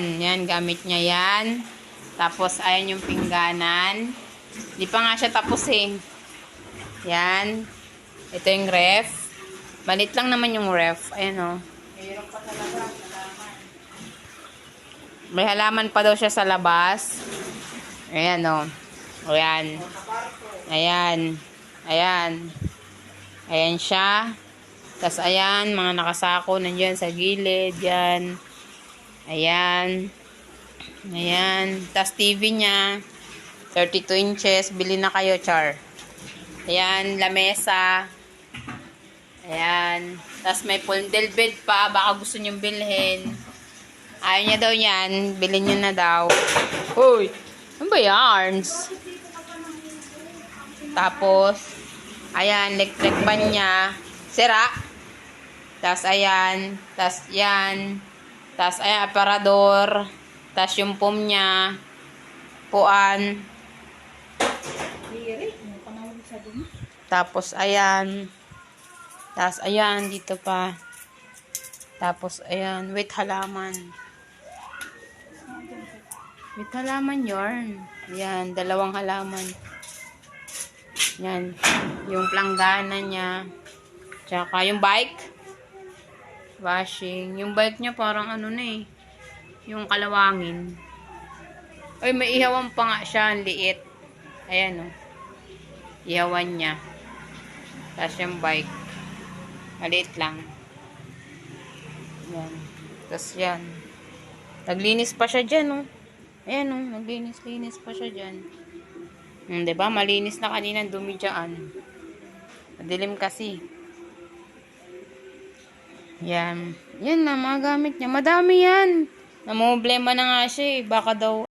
Yan, gamit niya yan. Tapos, ayan yung pingganan. Di pa nga siya tapusin. Yan. Ito yung ref. Malit lang naman yung ref. Ayan o. Mayroon pa talaga. Halaman. May halaman pa daw siya sa labas. Ayan o. Ayan. Ayan. Ayan. Ayan siya. Tapos ayan, mga nakasako nandiyan sa gilid. Yan. Ayan. Ayan. Tapos TV niya. 32 inches. Bili na kayo, Char. Ayan, lamesa. Ayan. Tapos may pundel bed pa. Baka gusto niyong bilhin. Ayaw niya daw yan. Bilhin niyo na daw. Uy! Ano ba yan? Tapos, ayan, electric pan niya. Sira. Tapos, ayan. Tapos, yan. Tapos, ayan, aparador. Tapos, yung pum niya. Puan. Tapos, ayan. Tapos, ayan, dito pa. Tapos, ayan, with halaman. With halaman yarn. Ayan, dalawang halaman. Yan. Yung planggana niya. Tsaka yung bike. Washing. Yung bike niya parang ano na eh. Yung kalawangin. Ay, may ihawan pa nga siya. Ang liit. Ayan o. Ihawan niya. Tapos yung bike. Maliit lang. Yan. Tapos yan. Naglinis pa siya dyan o. Ayan o. Naglinis-linis pa siya dyan. Diba? Malinis na kanina dumi dyan. Madilim kasi. Yan. Yan na mga gamit niya. Madami yan. Namumblema na nga siya eh. Baka daw